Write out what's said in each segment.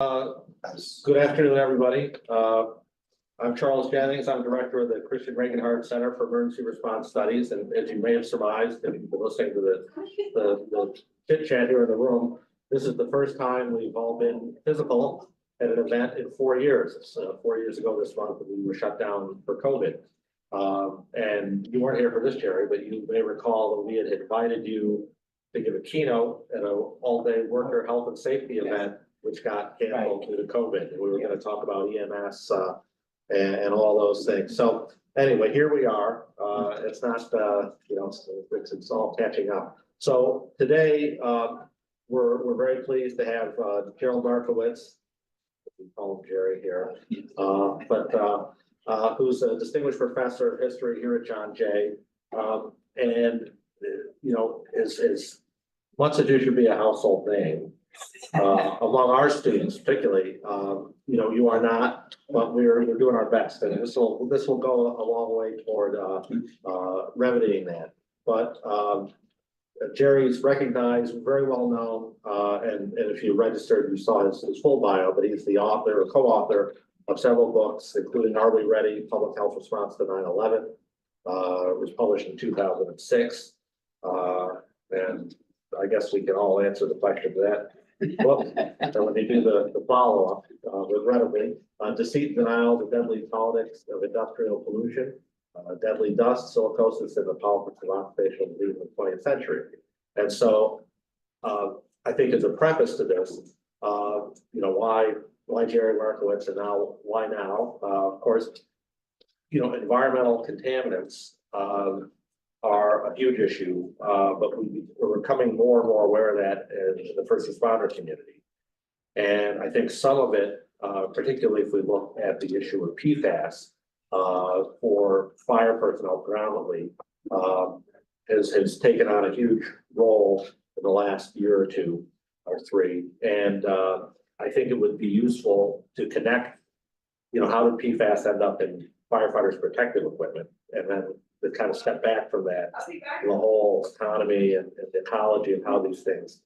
Good afternoon, everybody. I'm Charles Jennings. I'm director of the Christian Regenhard Center for Emergency Response Studies. And as you may have surmised, if you've been listening to the chit chat here in the room, this is the first time we've all been physical at an event in 4 years. It's 4 years ago this month that we were shut down for COVID. And you weren't here for this, Jerry, but you may recall that we had invited you to give a keynote at an all-day worker health and safety event, which got canceled due to COVID. And we were going to talk about EMS and all those things. So anyway, here we are. It's not, it's all catching up. So today, we're very pleased to have Gerald Markowitz, we call him Jerry here, who's a distinguished professor of history here at John Jay. And, as much as you should be a household name, among our students, particularly, you are not, but we're doing our best, and this will go a long way toward remedying that. But Jerry's recognized, very well known, and if you registered, you saw his full bio, but he's the author or co-author of several books, including Are We Ready? Public Health Response to 9/11, was published in 2006, and I guess we can all answer the question to that. Well, and when they do the follow-up, regrettably, deceit, denial, the deadly politics of industrial pollution, deadly dust, silicosis, and the politics of occupational disease in the 20th century. And so, I think as a preface to this, why Gerald Markowitz, and now why now? Of course, environmental contaminants are a huge issue, but we're becoming more and more aware of that in the first responder community. And I think some of it, particularly if we look at the issue of PFAS for fire personnel predominantly, has taken on a huge role in the last year or two or three. And I think it would be useful to connect, how did PFAS end up in firefighters' protective equipment, and then to kind of step back from that, the whole economy and the ecology of how these things,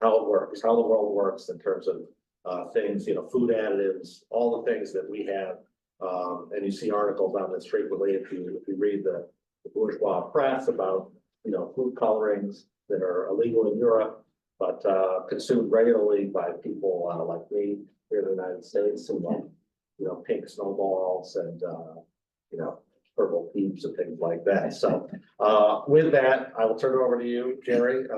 how it works, how the world works in terms of things, food additives, all the things that we have. And you see articles on this frequently if you read the bourgeois press about, food colorings that are illegal in Europe, but consumed regularly by people like me here in the United States who like, pink snowballs and, purple peeps and things like that. So with that, I will turn it over to you, Jerry.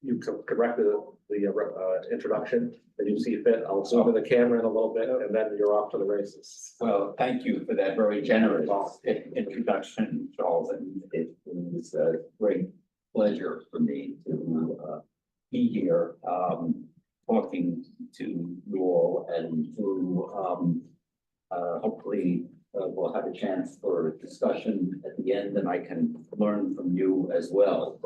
You can correct the introduction that you see fit. I'll zoom in the camera in a little bit, and then you're off to the races. Well, thank you for that very generous introduction, Charles. And it was a great pleasure for me to be here talking to you all, and to hopefully we'll have a chance for discussion at the end, and I can learn from you as well.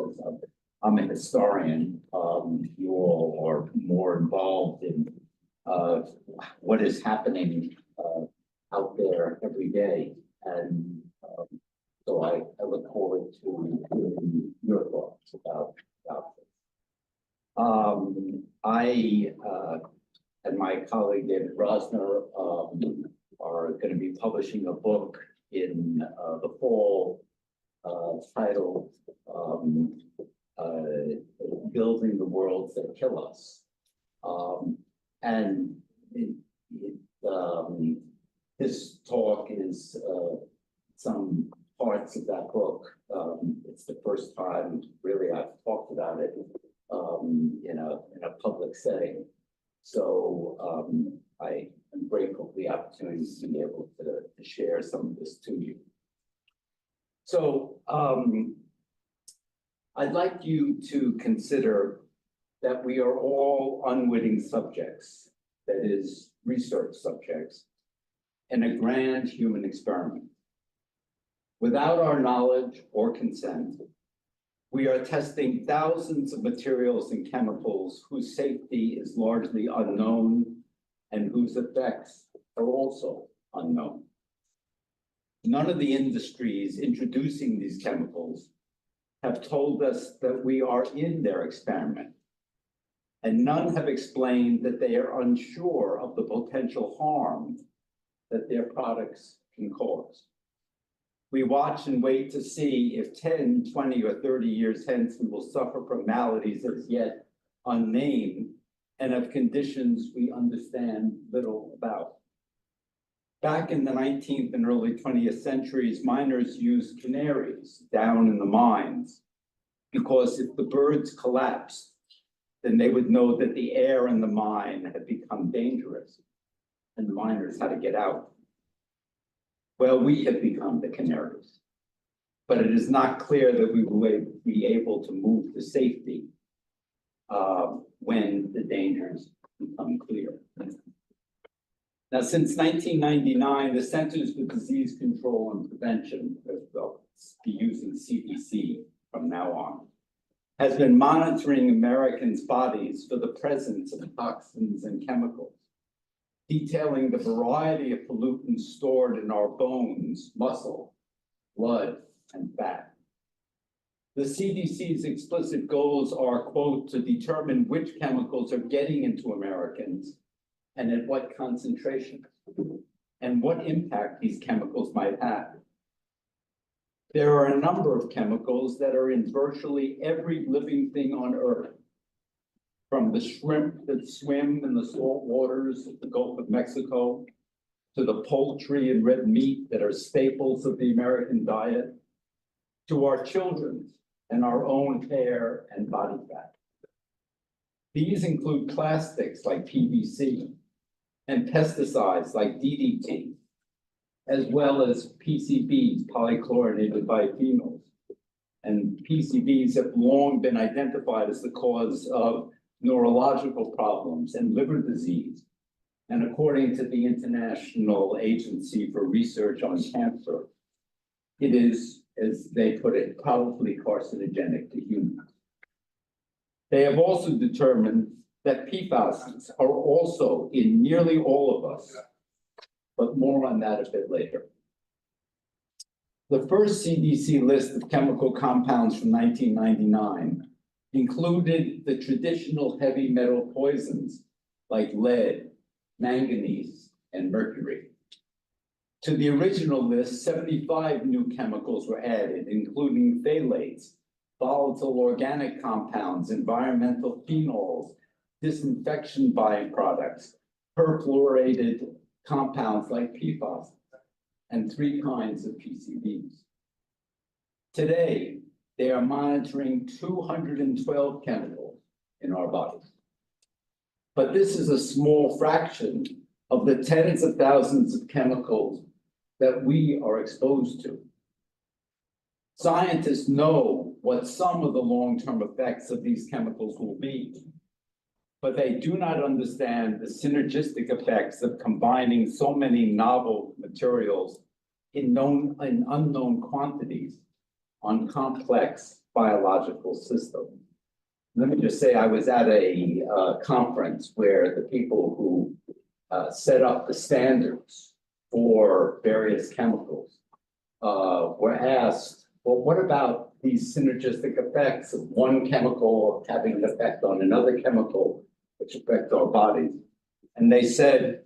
I'm a historian. You all are more involved in what is happening out there every day, and so I look forward to hearing your thoughts about this. I and my colleague David Rosner are going to be publishing a book in the fall titled Building the Worlds That Kill Us. And this talk is some parts of that book. It's the first time really I've talked about it in a public setting. So I am grateful for the opportunity to be able to share some of this to you. So I'd like you to consider that we are all unwitting subjects, that is, research subjects, in a grand human experiment. Without our knowledge or consent, we are testing thousands of materials and chemicals whose safety is largely unknown and whose effects are also unknown. None of the industries introducing these chemicals have told us that we are in their experiment, and none have explained that they are unsure of the potential harm that their products can cause. We watch and wait to see if 10, 20, or 30 years hence we will suffer from maladies as yet unnamed and of conditions we understand little about. Back in the 19th and early 20th centuries, miners used canaries down in the mines because if the birds collapsed, then they would know that the air in the mine had become dangerous and the miners had to get out. Well, we have become the canaries, but it is not clear that we will be able to move to safety when the dangers become clear. Now, since 1999, the Centers for Disease Control and Prevention, will be using CDC from now on, has been monitoring Americans' bodies for the presence of toxins and chemicals, detailing the variety of pollutants stored in our bones, muscle, blood, and fat. The CDC's explicit goals are, quote, to determine which chemicals are getting into Americans and at what concentration, and what impact these chemicals might have. There are a number of chemicals that are in virtually every living thing on Earth, from the shrimp that swim in the salt waters of the Gulf of Mexico, to the poultry and red meat that are staples of the American diet, to our children and our own hair and body fat. These include plastics like PVC and pesticides like DDT, as well as PCBs, polychlorinated biphenyls. And PCBs have long been identified as the cause of neurological problems and liver disease. And according to the International Agency for Research on Cancer, it is, as they put it, probably carcinogenic to humans. They have also determined that PFAS are also in nearly all of us, but more on that a bit later. The first CDC list of chemical compounds from 1999 included the traditional heavy metal poisons like lead, manganese, and mercury. To the original list, 75 new chemicals were added, including phthalates, volatile organic compounds, environmental phenols, disinfection byproducts, perfluorinated compounds like PFAS, and 3 kinds of PCBs. Today, they are monitoring 212 chemicals in our bodies. But this is a small fraction of the tens of thousands of chemicals that we are exposed to. Scientists know what some of the long-term effects of these chemicals will be, but they do not understand the synergistic effects of combining so many novel materials in known and unknown quantities on complex biological systems. Let me just say, I was at a conference where the people who set up the standards for various chemicals were asked, well, what about these synergistic effects of one chemical having an effect on another chemical which affect our bodies? And they said,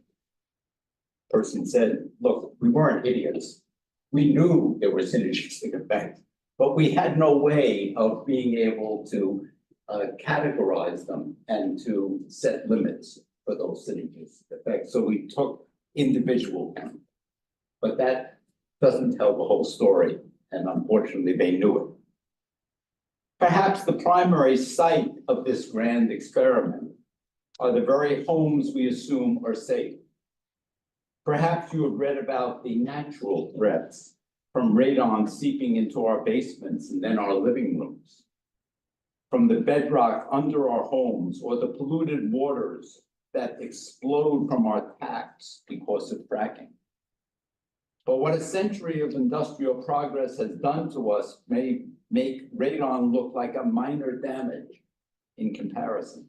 person said, look, we weren't idiots. We knew there were synergistic effects, but we had no way of being able to categorize them and to set limits for those synergistic effects. So we took individual chemicals, but that doesn't tell the whole story. And unfortunately, they knew it. Perhaps the primary site of this grand experiment are the very homes we assume are safe. Perhaps you have read about the natural threats from radon seeping into our basements and then our living rooms, from the bedrock under our homes or the polluted waters that explode from our taps because of fracking. But what a century of industrial progress has done to us may make radon look like a minor damage in comparison.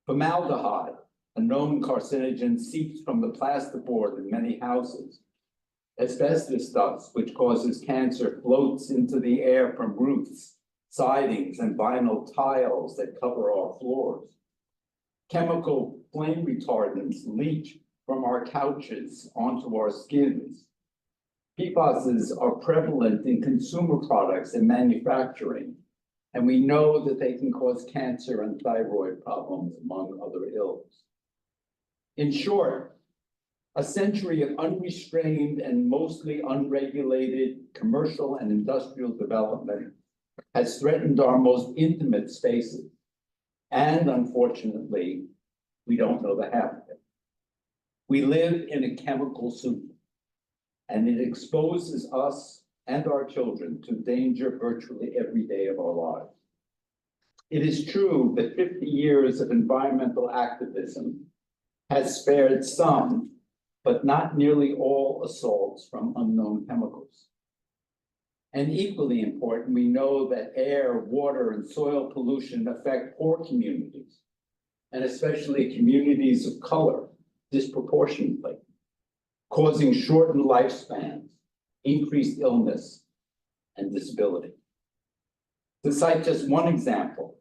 Formaldehyde, a known carcinogen, seeps from the plasterboard in many houses. Asbestos dust, which causes cancer, floats into the air from roofs, sidings and vinyl tiles that cover our floors. Chemical flame retardants leach from our couches onto our skins. PFAS are prevalent in consumer products and manufacturing, and we know that they can cause cancer and thyroid problems, among other ills. In short, a century of unrestrained and mostly unregulated commercial and industrial development has threatened our most intimate spaces. And unfortunately, we don't know the half of it. We live in a chemical soup, and it exposes us and our children to danger virtually every day of our lives. It is true that 50 years of environmental activism has spared some, but not nearly all, assaults from unknown chemicals. And equally important, we know that air, water, and soil pollution affect poor communities, and especially communities of color, disproportionately, causing shortened lifespans, increased illness, and disability. To cite just one example,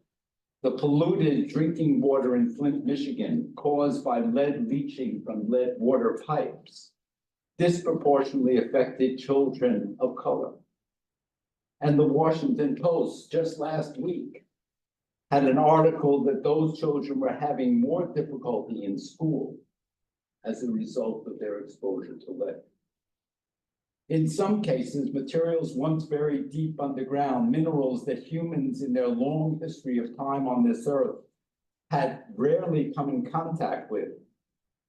the polluted drinking water in Flint, Michigan, caused by lead leaching from lead water pipes, disproportionately affected children of color. And the Washington Post just last week had an article that those children were having more difficulty in school as a result of their exposure to lead. In some cases, materials once buried deep underground, minerals that humans in their long history of time on this earth had rarely come in contact with,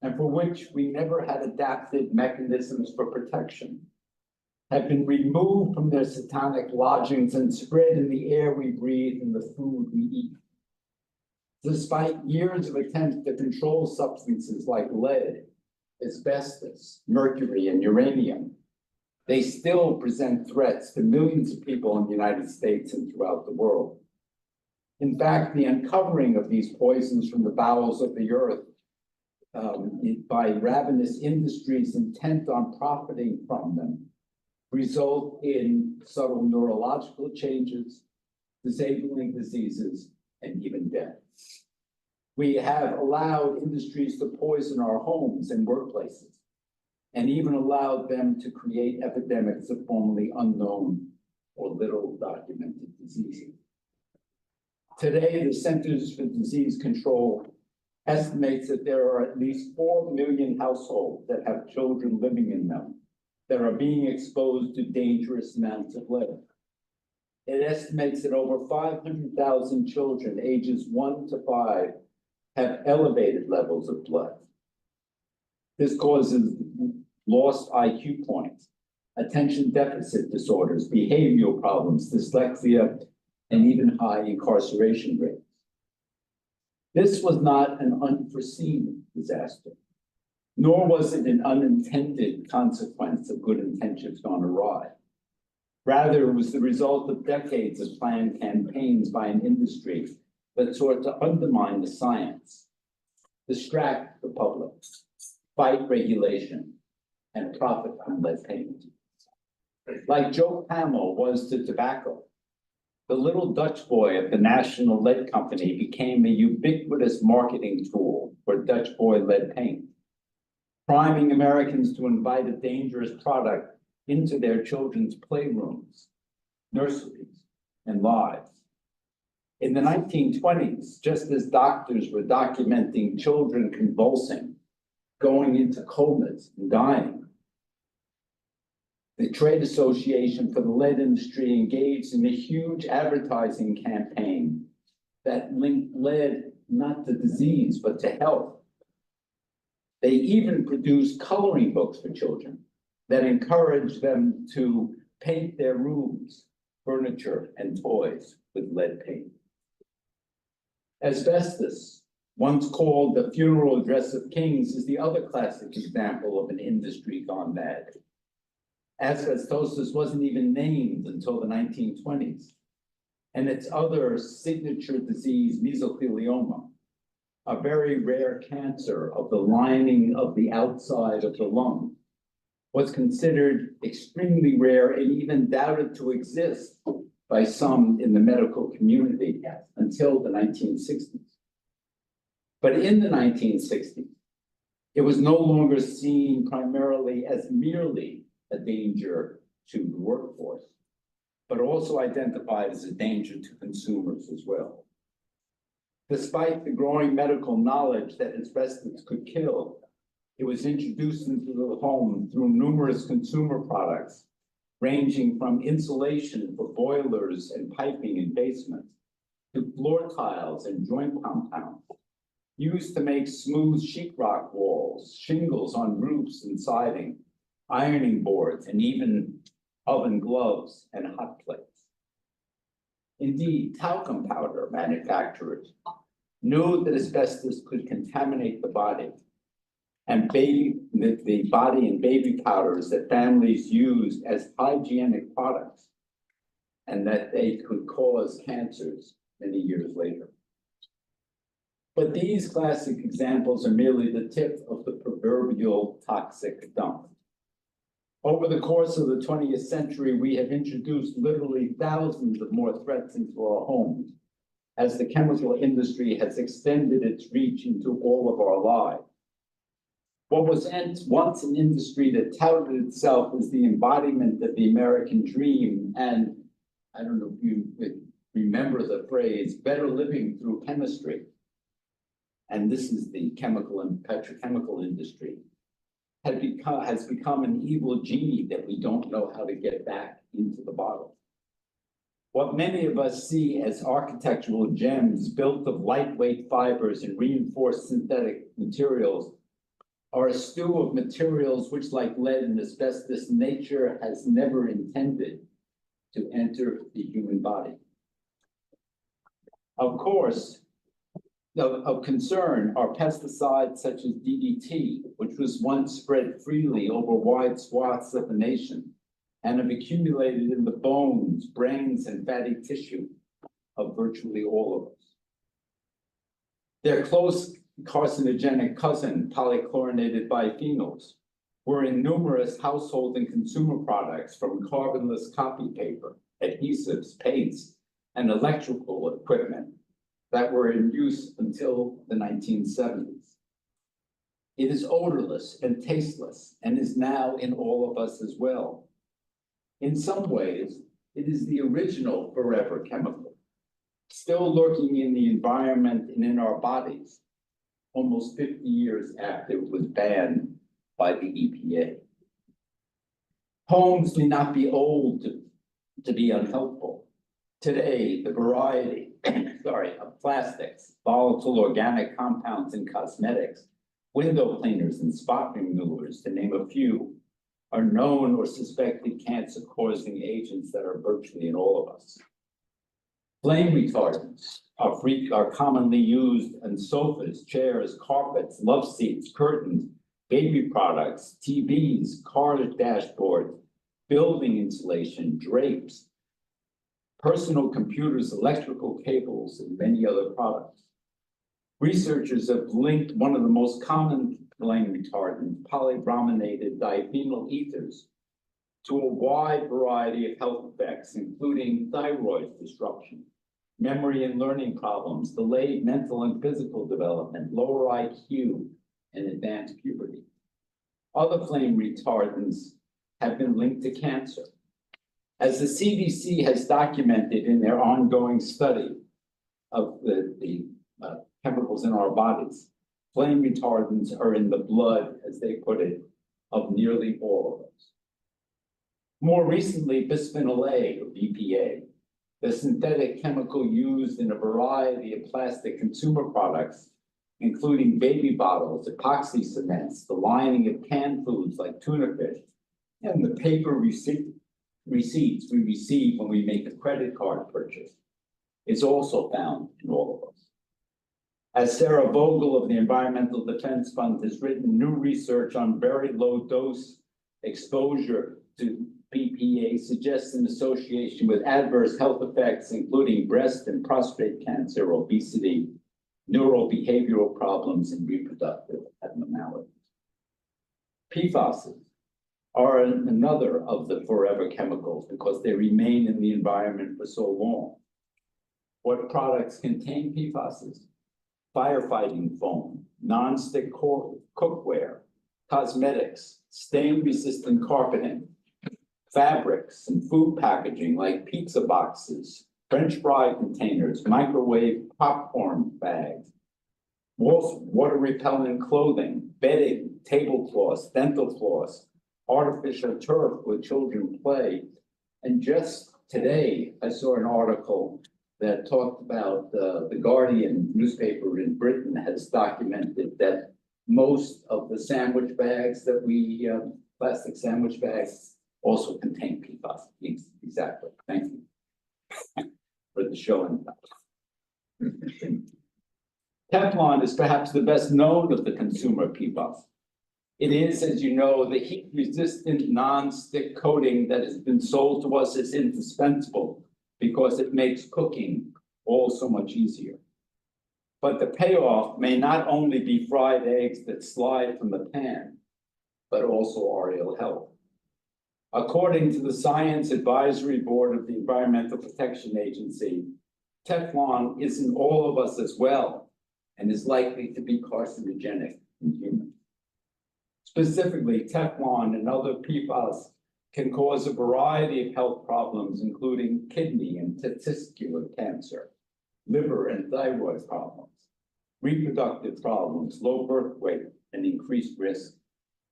and for which we never had adapted mechanisms for protection, have been removed from their satanic lodgings and spread in the air we breathe and the food we eat. Despite years of attempts to control substances like lead, asbestos, mercury, and uranium, they still present threats to millions of people in the United States and throughout the world. In fact, the uncovering of these poisons from the bowels of the earth by ravenous industries intent on profiting from them result in subtle neurological changes, disabling diseases, and even death. We have allowed industries to poison our homes and workplaces, and even allowed them to create epidemics of formerly unknown or little documented diseases. Today, the Centers for Disease Control estimates that there are at least 4 million households that have children living in them that are being exposed to dangerous amounts of lead. It estimates that over 500,000 children ages 1 to 5 have elevated levels of blood. This causes lost IQ points, attention deficit disorders, behavioral problems, dyslexia, and even high incarceration rates. This was not an unforeseen disaster, nor was it an unintended consequence of good intentions gone awry. Rather, it was the result of decades of planned campaigns by an industry that sought to undermine the science, distract the public, fight regulation, and profit from lead paint. Like Joe Camel was to tobacco, the little Dutch boy at the National Lead Company became a ubiquitous marketing tool for Dutch boy lead paint, priming Americans to invite a dangerous product into their children's playrooms, nurseries, and lives. In the 1920s, just as doctors were documenting children convulsing, going into comas, and dying, the Trade Association for the Lead Industry engaged in a huge advertising campaign that linked lead not to disease, but to health. They even produced coloring books for children that encouraged them to paint their rooms, furniture, and toys with lead paint. Asbestos, once called the funeral dress of kings, is the other classic example of an industry gone mad. Asbestosis wasn't even named until the 1920s, and its other signature disease, mesothelioma, a very rare cancer of the lining of the outside of the lung, was considered extremely rare and even doubted to exist by some in the medical community until the 1960s. But in the 1960s, it was no longer seen primarily as merely a danger to the workforce, but also identified as a danger to consumers as well. Despite the growing medical knowledge that asbestos could kill, it was introduced into the home through numerous consumer products, ranging from insulation for boilers and piping in basements, to floor tiles and joint compounds, used to make smooth sheetrock walls, shingles on roofs and siding, ironing boards, and even oven gloves and hot plates. Indeed, talcum powder manufacturers knew that asbestos could contaminate the body, and the body and baby powders that families used as hygienic products, and that they could cause cancers many years later. But these classic examples are merely the tip of the proverbial toxic dump. Over the course of the 20th century, we have introduced literally thousands of more threats into our homes, as the chemical industry has extended its reach into all of our lives. What was once an industry that touted itself as the embodiment of the American dream, and I don't know if you remember the phrase, better living through chemistry, and this is the chemical and petrochemical industry, has become an evil genie that we don't know how to get back into the bottle. What many of us see as architectural gems built of lightweight fibers and reinforced synthetic materials are a stew of materials which, like lead and asbestos, nature has never intended to enter the human body. Of course, of concern are pesticides such as DDT, which was once spread freely over wide swaths of the nation and have accumulated in the bones, brains, and fatty tissue of virtually all of us. Their close carcinogenic cousin, polychlorinated biphenyls, were in numerous household and consumer products, from carbonless copy paper, adhesives, paints, and electrical equipment that were in use until the 1970s. It is odorless and tasteless and is now in all of us as well. In some ways, it is the original forever chemical, still lurking in the environment and in our bodies, almost 50 years after it was banned by the EPA. Homes need not be old to be unhelpful. Today, the variety of plastics, volatile organic compounds in cosmetics, window cleaners, and spot removers, to name a few, are known or suspected cancer-causing agents that are virtually in all of us. Flame retardants are commonly used in sofas, chairs, carpets, love seats, curtains, baby products, TVs, car dashboards, building insulation, drapes, personal computers, electrical cables, and many other products. Researchers have linked one of the most common flame retardants, polybrominated diphenyl ethers, to a wide variety of health effects, including thyroid disruption, memory and learning problems, delayed mental and physical development, lower IQ, and advanced puberty. Other flame retardants have been linked to cancer. As the CDC has documented in their ongoing study of the chemicals in our bodies, flame retardants are in the blood, as they put it, of nearly all of us. More recently, bisphenol A, or BPA, the synthetic chemical used in a variety of plastic consumer products, including baby bottles, epoxy cements, the lining of canned foods like tuna fish, and the paper receipts we receive when we make a credit card purchase, is also found in all of us. As Sarah Vogel of the Environmental Defense Fund has written, new research on very low dose exposure to BPA suggests an association with adverse health effects, including breast and prostate cancer, obesity, neurobehavioral problems, and reproductive abnormalities. PFAS are another of the forever chemicals because they remain in the environment for so long. What products contain PFAS? Firefighting foam, non-stick cookware, cosmetics, stain-resistant carpeting, fabrics and food packaging like pizza boxes, French fry containers, microwave popcorn bags, water-repellent clothing, bedding, tablecloths, dental floss, artificial turf where children play. And just today, I saw an article that talked about the Guardian newspaper in Britain has documented that most of the sandwich bags that we, plastic sandwich bags, also contain PFAS. Exactly. Thank you for the showing. Teflon is perhaps the best known of the consumer PFAS. It is, as you know, the heat-resistant non-stick coating that has been sold to us as indispensable because it makes cooking all so much easier. But the payoff may not only be fried eggs that slide from the pan, but also our ill health. According to the Science Advisory Board of the Environmental Protection Agency, Teflon is in all of us as well and is likely to be carcinogenic in humans. Specifically, Teflon and other PFAS can cause a variety of health problems, including kidney and testicular cancer, liver and thyroid problems, reproductive problems, low birth weight, and increased risk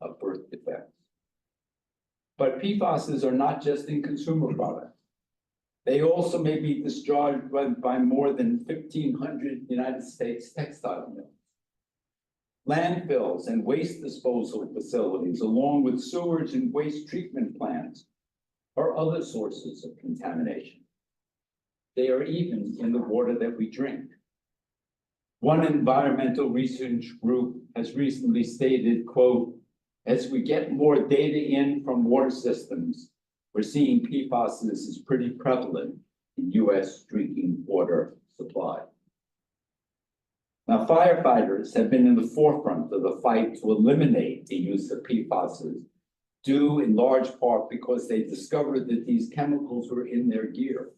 of birth defects. But PFAS are not just in consumer products. They also may be discharged by more than 1,500 United States textile mills. Landfills and waste disposal facilities, along with sewage and waste treatment plants, are other sources of contamination. They are even in the water that we drink. One environmental research group has recently stated, quote, as we get more data in from water systems, we're seeing PFAS is pretty prevalent in US drinking water supply. Now, firefighters have been in the forefront of the fight to eliminate the use of PFAS, due in large part because they discovered that these chemicals were in their gear.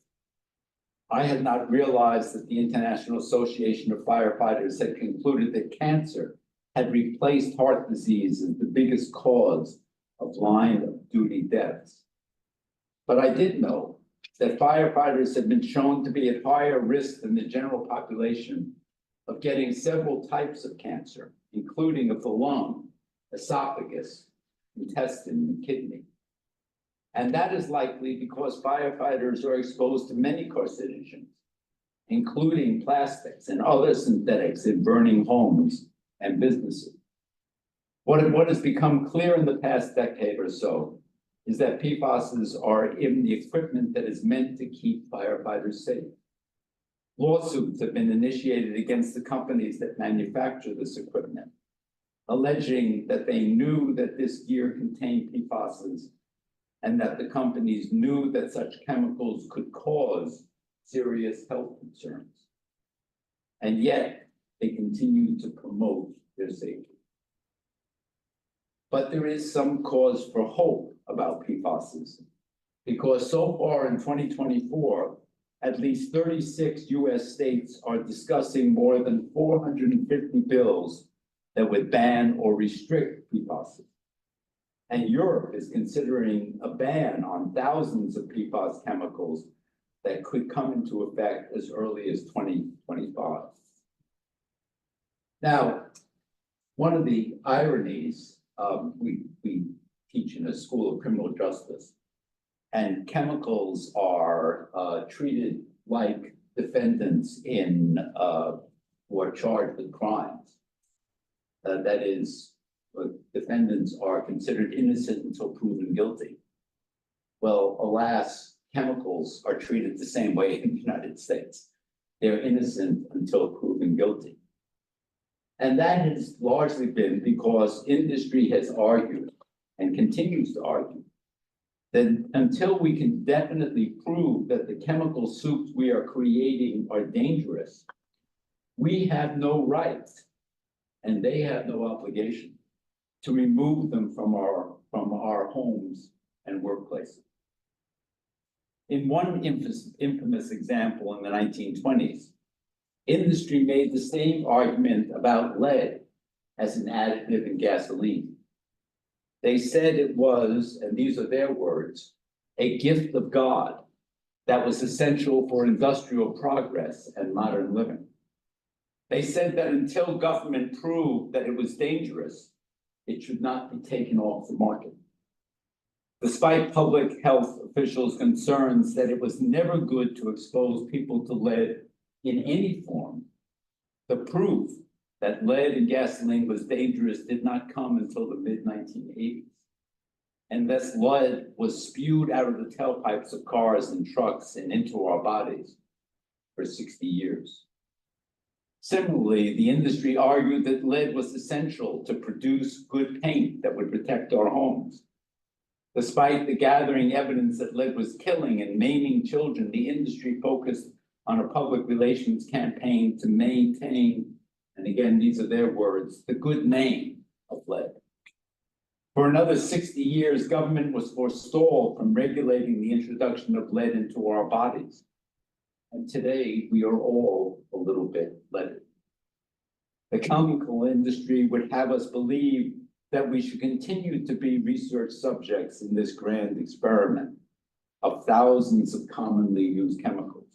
I had not realized that the International Association of Firefighters had concluded that cancer had replaced heart disease as the biggest cause of line of duty deaths. But I did know that firefighters have been shown to be at higher risk than the general population of getting several types of cancer, including of the lung, esophagus, intestine, and kidney. And that is likely because firefighters are exposed to many carcinogens, including plastics and other synthetics in burning homes and businesses. What has become clear in the past decade or so is that PFAS are in the equipment that is meant to keep firefighters safe. Lawsuits have been initiated against the companies that manufacture this equipment, alleging that they knew that this gear contained PFAS and that the companies knew that such chemicals could cause serious health concerns. And yet, they continue to promote their safety. But there is some cause for hope about PFAS, because so far in 2024, at least 36 US states are discussing more than 450 bills that would ban or restrict PFAS. And Europe is considering a ban on thousands of PFAS chemicals that could come into effect as early as 2025. Now, one of the ironies, we teach in a school of criminal justice, and chemicals are treated like defendants in who are charged with crimes. That is, defendants are considered innocent until proven guilty. Well, alas, chemicals are treated the same way in the United States. They're innocent until proven guilty. And that has largely been because industry has argued and continues to argue that until we can definitely prove that the chemical soups we are creating are dangerous, we have no right, and they have no obligation, to remove them from our from our homes and workplaces. In one infamous example in the 1920s, industry made the same argument about lead as an additive in gasoline. They said it was, and these are their words, a gift of God that was essential for industrial progress and modern living. They said that until government proved that it was dangerous, it should not be taken off the market. Despite public health officials' concerns that it was never good to expose people to lead in any form, the proof that lead in gasoline was dangerous did not come until the mid-1980s. And thus lead was spewed out of the tailpipes of cars and trucks and into our bodies for 60 years. Similarly, the industry argued that lead was essential to produce good paint that would protect our homes. Despite the gathering evidence that lead was killing and maiming children, the industry focused on a public relations campaign to maintain, and again, these are their words, the good name of lead. For another 60 years, government was forestalled from regulating the introduction of lead into our bodies. And today, we are all a little bit leaded. The chemical industry would have us believe that we should continue to be research subjects in this grand experiment of thousands of commonly used chemicals.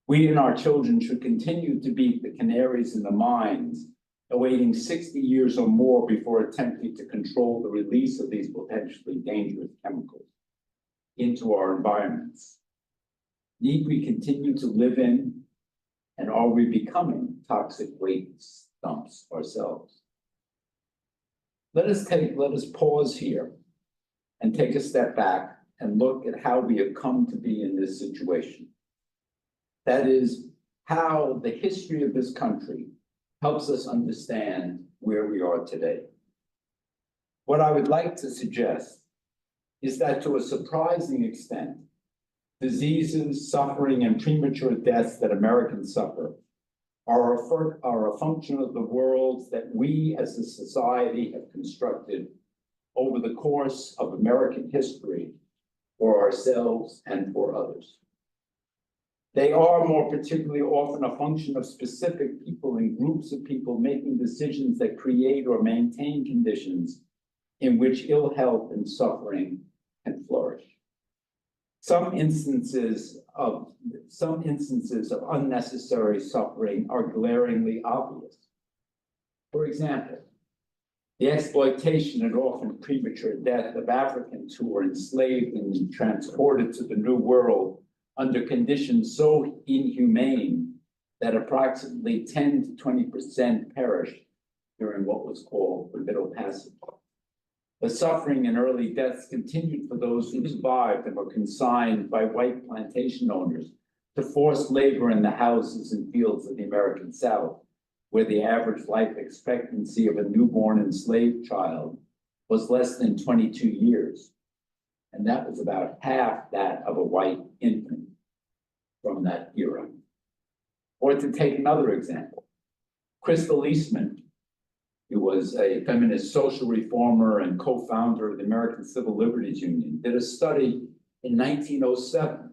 We and our children should continue to be the canaries in the mines, awaiting 60 years or more before attempting to control the release of these potentially dangerous chemicals into our environments. Need we continue to live in, and are we becoming toxic waste dumps ourselves? Let us pause here and take a step back and look at how we have come to be in this situation. That is, how the history of this country helps us understand where we are today. What I would like to suggest is that to a surprising extent, diseases, suffering, and premature deaths that Americans suffer are a function of the worlds that we as a society have constructed over the course of American history for ourselves and for others. They are more particularly often a function of specific people and groups of people making decisions that create or maintain conditions in which ill health and suffering can flourish. Some instances of unnecessary suffering are glaringly obvious. For example, the exploitation and often premature death of Africans who were enslaved and transported to the New World under conditions so inhumane that approximately 10 to 20% perished during what was called the Middle Passage. The suffering and early deaths continued for those who survived and were consigned by white plantation owners to forced labor in the houses and fields of the American South, where the average life expectancy of a newborn enslaved child was less than 22 years. And that was about half that of a white infant from that era. Or to take another example, Crystal Eastman, who was a feminist social reformer and co-founder of the American Civil Liberties Union, did a study in 1907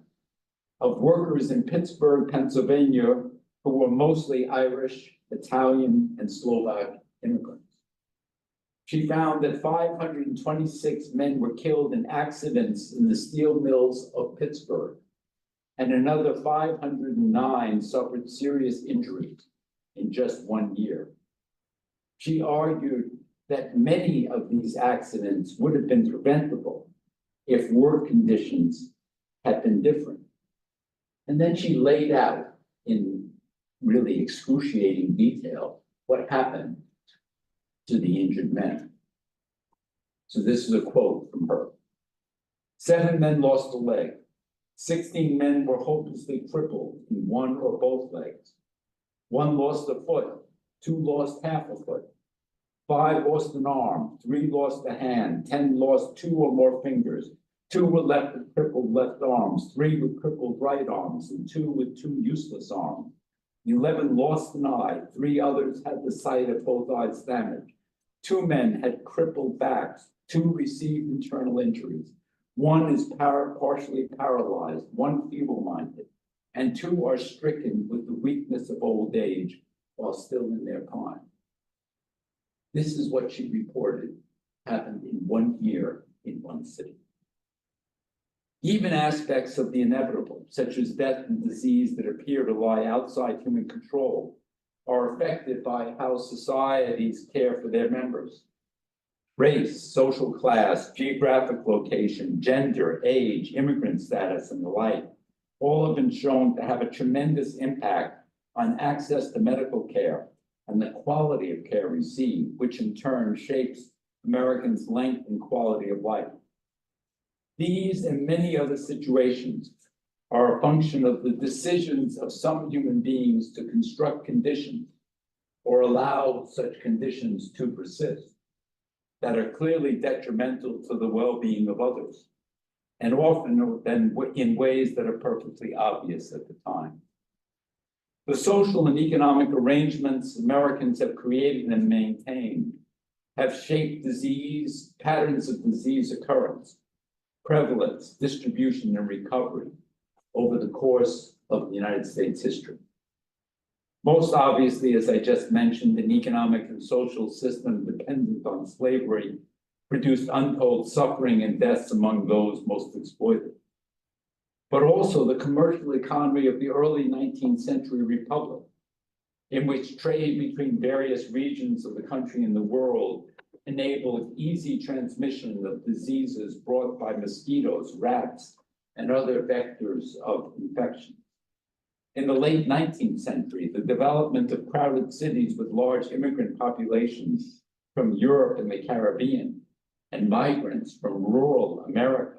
of workers in Pittsburgh, Pennsylvania, who were mostly Irish, Italian, and Slovak immigrants. She found that 526 men were killed in accidents in the steel mills of Pittsburgh, and another 509 suffered serious injuries in just 1 year. She argued that many of these accidents would have been preventable if work conditions had been different. And then she laid out in really excruciating detail what happened to the injured men. So this is a quote from her. 7 men lost a leg. 16 men were hopelessly crippled in one or both legs. 1 lost a foot. 2 lost half a foot. 5 lost an arm. 3 lost a hand. 10 lost 2 or more fingers. 2 were left with crippled left arms. 3 with crippled right arms, and 2 with 2 useless arms. 11 lost an eye. 3 others had the sight of both eyes damaged. 2 men had crippled backs. 2 received internal injuries, 1 is partially paralyzed, 1 feeble-minded, and 2 are stricken with the weakness of old age while still in their prime. This is what she reported happened in 1 year in 1 city. Even aspects of the inevitable, such as death and disease that appear to lie outside human control, are affected by how societies care for their members. Race, social class, geographic location, gender, age, immigrant status, and the like, all have been shown to have a tremendous impact on access to medical care and the quality of care received, which in turn shapes Americans' length and quality of life. These and many other situations are a function of the decisions of some human beings to construct conditions or allow such conditions to persist that are clearly detrimental to the well-being of others, and often in ways that are perfectly obvious at the time. The social and economic arrangements Americans have created and maintained have shaped disease, patterns of disease occurrence, prevalence, distribution, and recovery over the course of the United States history. Most obviously, as I just mentioned, an economic and social system dependent on slavery produced untold suffering and deaths among those most exploited. But also the commercial economy of the early 19th century republic, in which trade between various regions of the country and the world enabled easy transmission of diseases brought by mosquitoes, rats, and other vectors of infection. In the late 19th century, the development of crowded cities with large immigrant populations from Europe and the Caribbean and migrants from rural America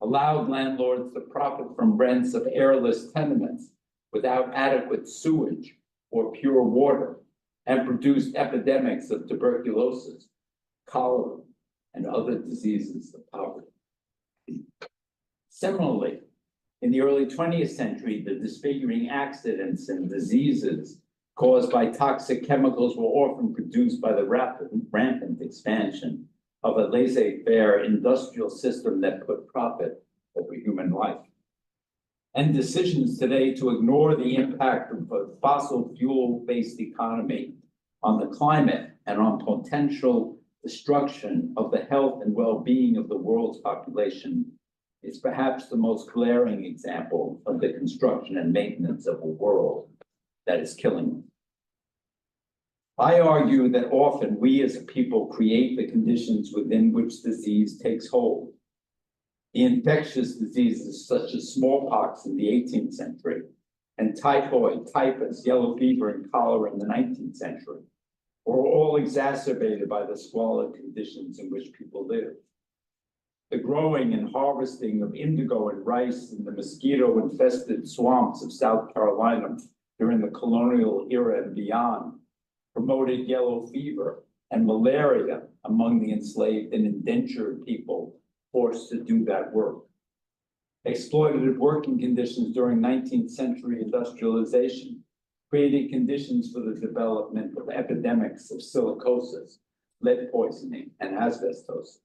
allowed landlords to profit from rents of airless tenements without adequate sewage or pure water, and produced epidemics of tuberculosis, cholera, and other diseases of poverty. Similarly, in the early 20th century, the disfiguring accidents and diseases caused by toxic chemicals were often produced by the rampant expansion of a laissez-faire industrial system that put profit over human life. And decisions today to ignore the impact of a fossil fuel-based economy on the climate and on potential destruction of the health and well-being of the world's population is perhaps the most glaring example of the construction and maintenance of a world that is killing us. I argue that often we as a people create the conditions within which disease takes hold. The infectious diseases such as smallpox in the 18th century and typhoid, typhus, yellow fever, and cholera in the 19th century were all exacerbated by the squalid conditions in which people live. The growing and harvesting of indigo and rice in the mosquito-infested swamps of South Carolina during the colonial era and beyond promoted yellow fever and malaria among the enslaved and indentured people forced to do that work. Exploitative working conditions during 19th century industrialization created conditions for the development of epidemics of silicosis, lead poisoning, and asbestos.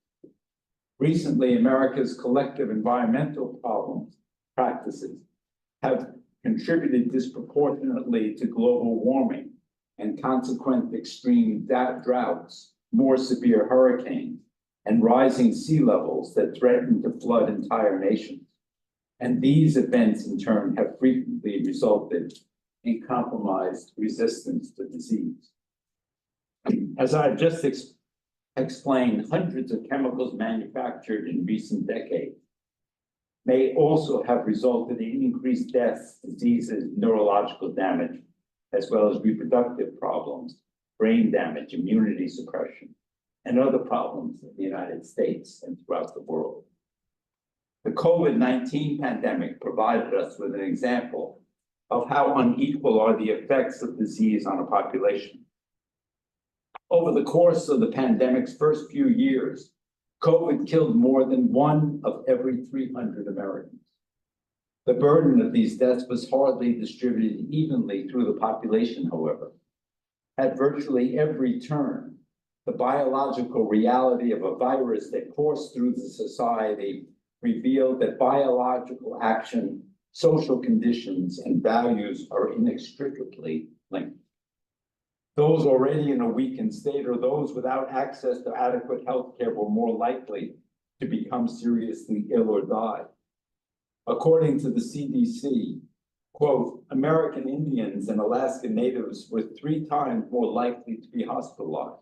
Recently, America's collective environmental practices have contributed disproportionately to global warming and consequent extreme droughts, more severe hurricanes, and rising sea levels that threaten to flood entire nations. And these events, in turn, have frequently resulted in compromised resistance to disease. As I've just explained, hundreds of chemicals manufactured in recent decades may also have resulted in increased deaths, diseases, neurological damage, as well as reproductive problems, brain damage, immunity suppression, and other problems in the United States and throughout the world. The COVID-19 pandemic provided us with an example of how unequal are the effects of disease on a population. Over the course of the pandemic's first few years, COVID killed more than 1 of every 300 Americans. The burden of these deaths was hardly distributed evenly through the population, however. At virtually every turn, the biological reality of a virus that coursed through the society revealed that biological action, social conditions, and values are inextricably linked. Those already in a weakened state or those without access to adequate health care were more likely to become seriously ill or die. According to the CDC, quote, American Indians and Alaska Natives were 3 times more likely to be hospitalized.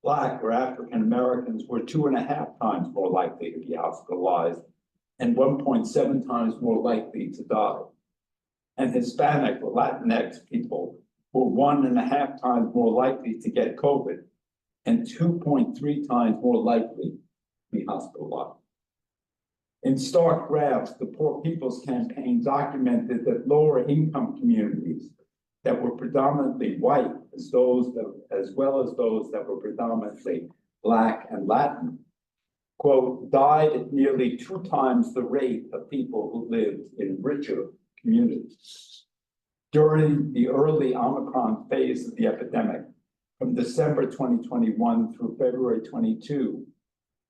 Black or African Americans were 2.5 times more likely to be hospitalized and 1.7 times more likely to die. And Hispanic or Latinx people were 1.5 times more likely to get COVID and 2.3 times more likely to be hospitalized. In stark graphs, the Poor People's Campaign documented that lower income communities that were predominantly white, as well as those that were predominantly Black and Latin, quote, died at nearly 2 times the rate of people who lived in richer communities. During the early Omicron phase of the epidemic, from December 2021 through February 22,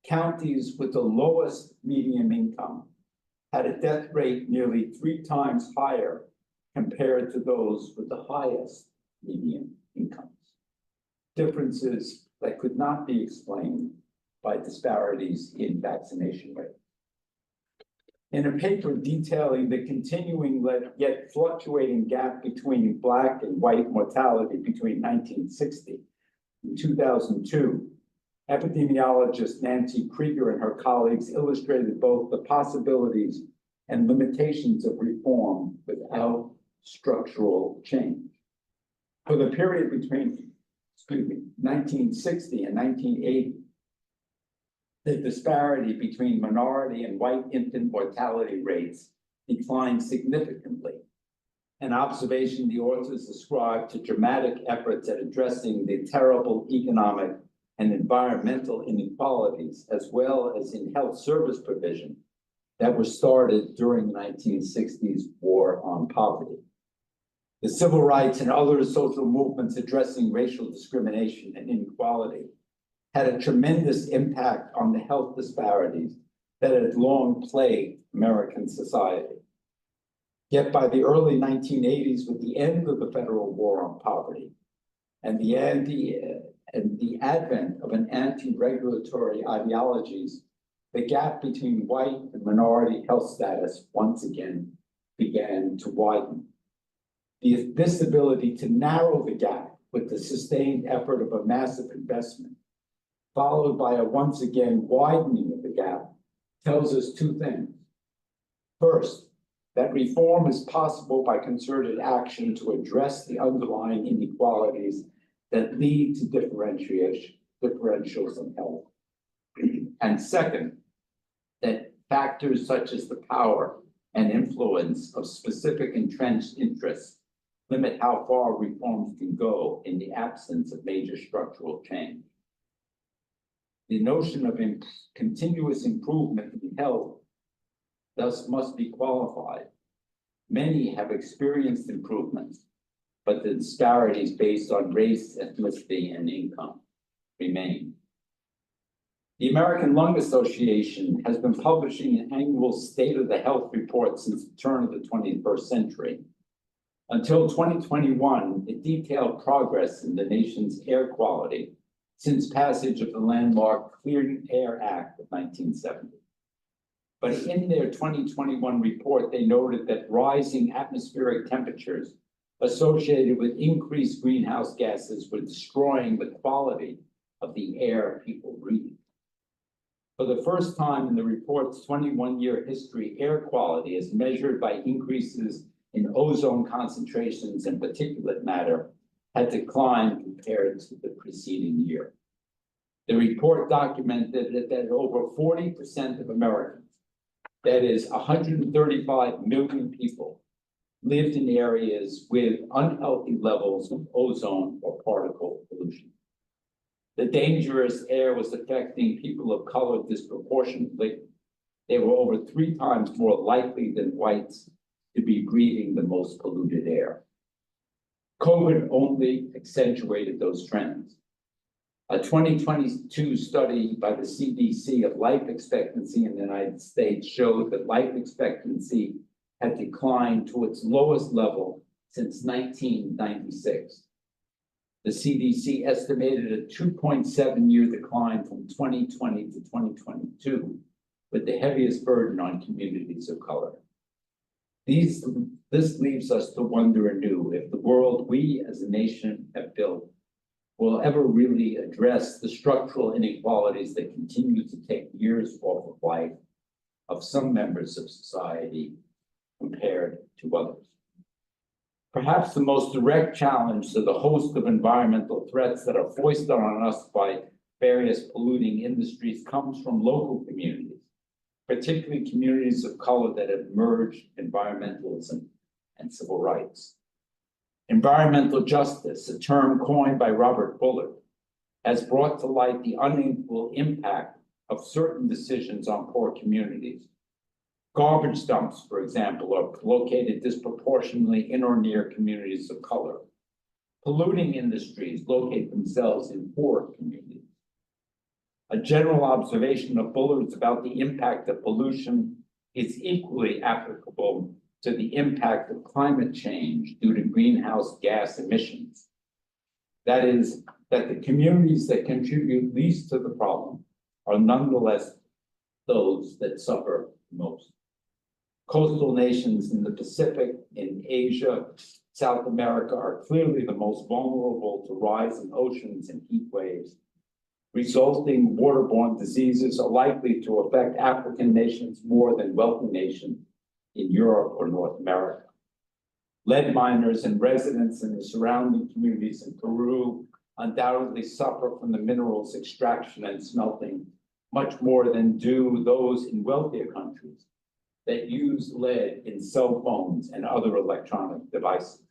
counties with the lowest median income had a death rate nearly 3 times higher compared to those with the highest median incomes. Differences that could not be explained by disparities in vaccination rate. In a paper detailing the continuing yet fluctuating gap between Black and white mortality between 1960 and 2002, epidemiologist Nancy Krieger and her colleagues illustrated both the possibilities and limitations of reform without structural change. For the period between, 1960 and 1980, the disparity between minority and white infant mortality rates declined significantly, an observation the authors ascribed to dramatic efforts at addressing the terrible economic and environmental inequalities, as well as in health service provision that were started during the 1960s war on poverty. The civil rights and other social movements addressing racial discrimination and inequality had a tremendous impact on the health disparities that had long plagued American society. Yet by the early 1980s, with the end of the federal war on poverty and the advent of an anti-regulatory ideologies, the gap between white and minority health status once again began to widen. This ability to narrow the gap with the sustained effort of a massive investment, followed by a once again widening of the gap, tells us 2 things. First, that reform is possible by concerted action to address the underlying inequalities that lead to differentials in health. And second, that factors such as the power and influence of specific entrenched interests limit how far reforms can go in the absence of major structural change. The notion of continuous improvement in health thus must be qualified. Many have experienced improvements, but the disparities based on race, ethnicity, and income remain. The American Lung Association has been publishing an annual State of the Health report since the turn of the 21st century. Until 2021, it detailed progress in the nation's air quality since passage of the landmark Clean Air Act of 1970. But in their 2021 report, they noted that rising atmospheric temperatures associated with increased greenhouse gases were destroying the quality of the air people breathe. For the first time in the report's 21-year history, air quality as measured by increases in ozone concentrations and particulate matter had declined compared to the preceding year. The report documented that over 40% of Americans, that is 135 million people, lived in areas with unhealthy levels of ozone or particle pollution. The dangerous air was affecting people of color disproportionately. They were over 3 times more likely than whites to be breathing the most polluted air. COVID only accentuated those trends. A 2022 study by the CDC of life expectancy in the United States showed that life expectancy had declined to its lowest level since 1996. The CDC estimated a 2.7-year decline from 2020 to 2022, with the heaviest burden on communities of color. This leaves us to wonder anew if the world we as a nation have built will ever really address the structural inequalities that continue to take years off of life of some members of society compared to others. Perhaps the most direct challenge to the host of environmental threats that are foisted on us by various polluting industries comes from local communities, particularly communities of color that have merged environmentalism and civil rights. Environmental justice, a term coined by Robert Bullard, has brought to light the unequal impact of certain decisions on poor communities. Garbage dumps, for example, are located disproportionately in or near communities of color. Polluting industries locate themselves in poor communities. A general observation of Bullard's about the impact of pollution is equally applicable to the impact of climate change due to greenhouse gas emissions. That is, that the communities that contribute least to the problem are nonetheless those that suffer most. Coastal nations in the Pacific, in Asia, South America are clearly the most vulnerable to rising oceans and heat waves. Resulting waterborne diseases are likely to affect African nations more than wealthy nations in Europe or North America. Lead miners and residents in the surrounding communities in Peru undoubtedly suffer from the minerals extraction and smelting much more than do those in wealthier countries that use lead in cell phones and other electronic devices.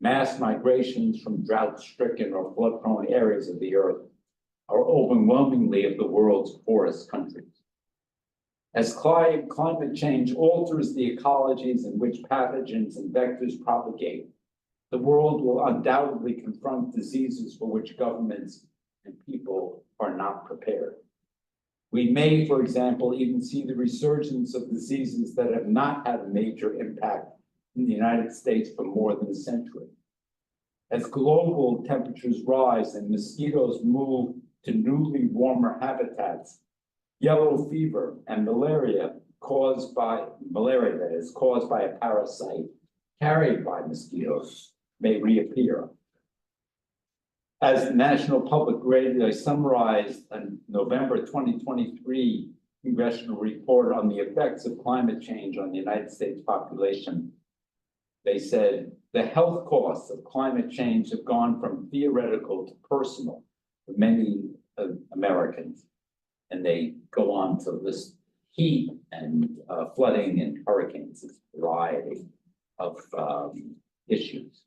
Mass migrations from drought-stricken or flood-prone areas of the earth are overwhelmingly of the world's poorest countries. As climate change alters the ecologies in which pathogens and vectors propagate, the world will undoubtedly confront diseases for which governments and people are not prepared. We may, for example, even see the resurgence of diseases that have not had a major impact in the United States for more than a century. As global temperatures rise and mosquitoes move to newly warmer habitats, yellow fever and malaria caused by a parasite carried by mosquitoes may reappear. As the National Public Radio summarized a November 2023 congressional report on the effects of climate change on the United States population, they said, the health costs of climate change have gone from theoretical to personal for many Americans. And they go on to list heat and flooding and hurricanes, it's a variety of issues.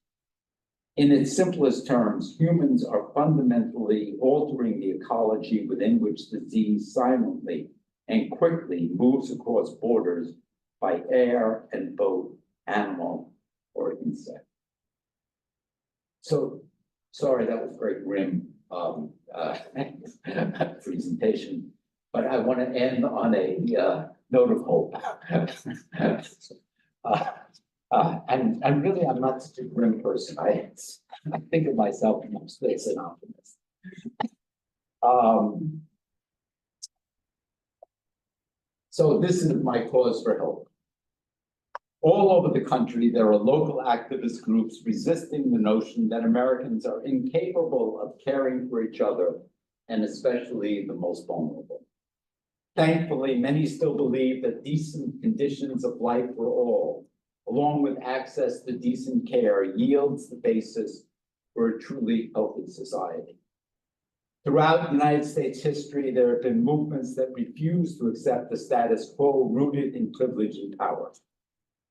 In its simplest terms, humans are fundamentally altering the ecology within which disease silently and quickly moves across borders by air and boat, animal, or insect. So, sorry, that was a very grim presentation, but I want to end on a note of hope. And really, I'm not such a grim person. I think of myself mostly as an optimist. So this is my cause for hope. All over the country, there are local activist groups resisting the notion that Americans are incapable of caring for each other, and especially the most vulnerable. Thankfully, many still believe that decent conditions of life for all, along with access to decent care, yields the basis for a truly healthy society. Throughout United States history, there have been movements that refuse to accept the status quo rooted in privilege and power.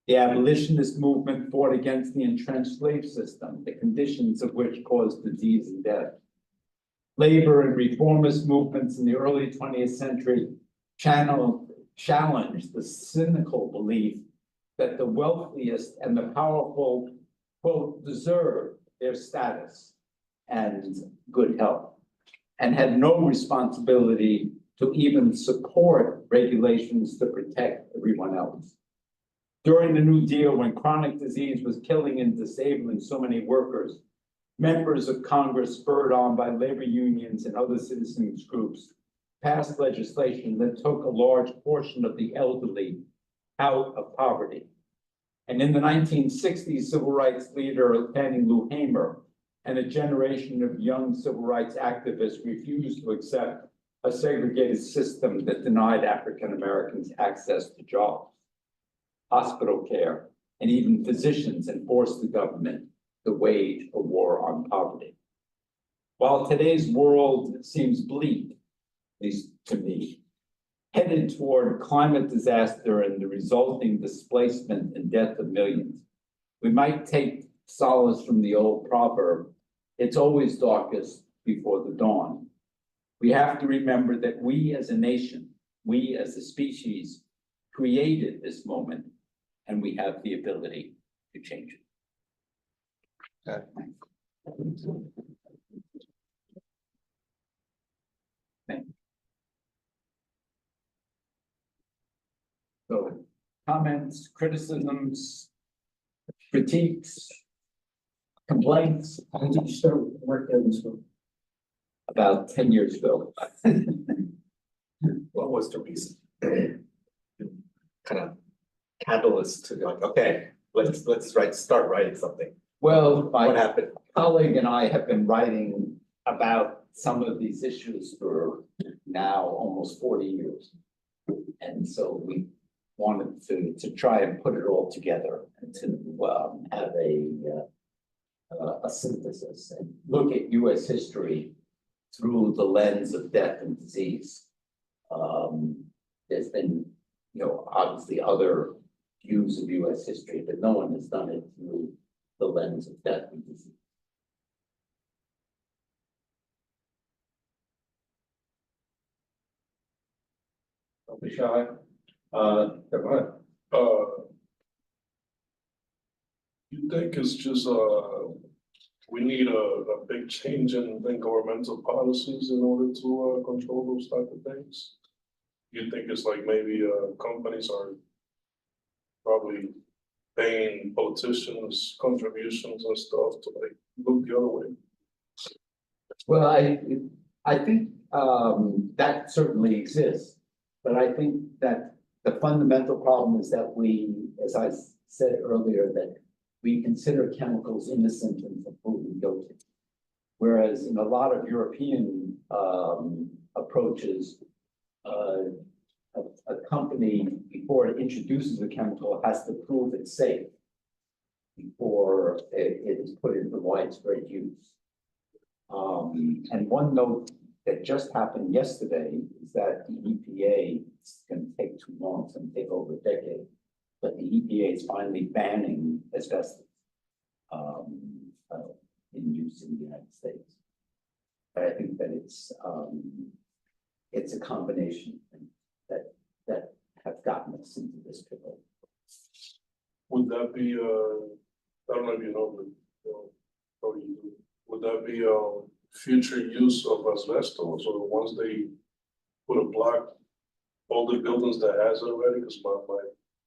The abolitionist movement fought against the entrenched slave system, the conditions of which caused disease and death. Labor and reformist movements in the early 20th century challenged the cynical belief that the wealthiest and the powerful, quote, deserve their status and good health. and had no responsibility to even support regulations to protect everyone else. During the New Deal, when chronic disease was killing and disabling so many workers, members of Congress, spurred on by labor unions and other citizens groups, passed legislation that took a large portion of the elderly out of poverty. And in the 1960s, civil rights leader Fannie Lou Hamer and a generation of young civil rights activists refused to accept a segregated system that denied African Americans access to jobs, hospital care, and even physicians, and forced the government to wage a war on poverty. While today's world seems bleak, at least to me, headed toward climate disaster and the resulting displacement and death of millions, we might take solace from the old proverb, it's always darkest before the dawn. We have to remember that we as a nation, we as a species, created this moment, and we have the ability to change it. Okay. Thank you. So, comments, criticisms, critiques, complaints? How did you start working on this one? About 10 years ago. What was the reason? Kind of catalyst to like, okay, let's start writing something. Well, What my happened? colleague and I have been writing about some of these issues for now almost 40 years. And so we wanted to try and put it all together and to have a synthesis and look at US history through the lens of death and disease. There's been, obviously other views of US history, but no one has done it through the lens of death and disease. Don't be shy. Go ahead. You think it's just, we need a big change in governmental policies in order to control those type of things? You think it's like maybe companies are probably paying politicians contributions and stuff to like look the other way? Well, I think that certainly exists, but I think that the fundamental problem is that we, as I said earlier, that we consider chemicals innocent until proven guilty. Whereas in a lot of European approaches, a company, before it introduces a chemical, has to prove it's safe before it is put into widespread use. And one note that just happened yesterday is that the EPA, it's going to take too long, it's going to take over a decade, but the EPA is finally banning asbestos in use in the United States. But I think that it's a combination that have gotten us into this pickle. Would that be, I don't know if you know, but probably you do. Would that be future use of asbestos, or once they put a block, all the buildings that has it already, because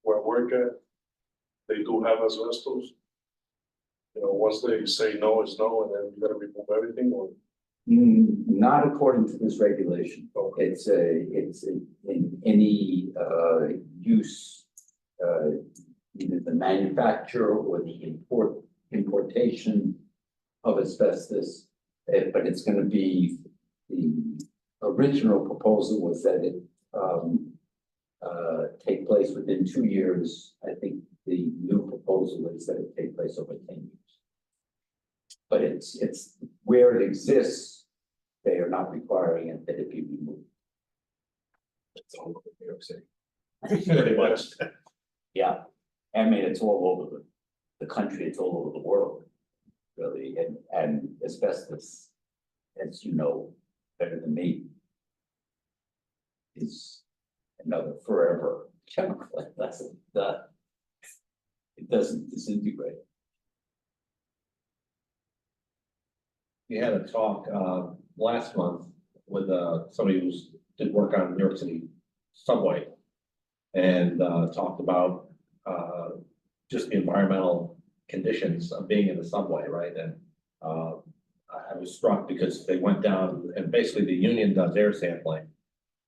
where I work at, they do have asbestos. Once they say no, it's no, and then you gotta remove everything, or? Not according to this regulation. Okay. It's in any use, either the manufacture or the importation of asbestos. But it's going to be, the original proposal was that it take place within 2 years. I think the new proposal is that it take place over 10 years. But it's where it exists, they are not requiring it that it be removed. It's all over New York City. Pretty much. Yeah, I mean, it's all over the country, it's all over the world, really, and asbestos, as you know better than me, is another forever chemical. It doesn't disintegrate. We had a talk last month with somebody who's did work on New York City subway and talked about just the environmental conditions of being in the subway, right? And I was struck because they went down and basically the union does air sampling,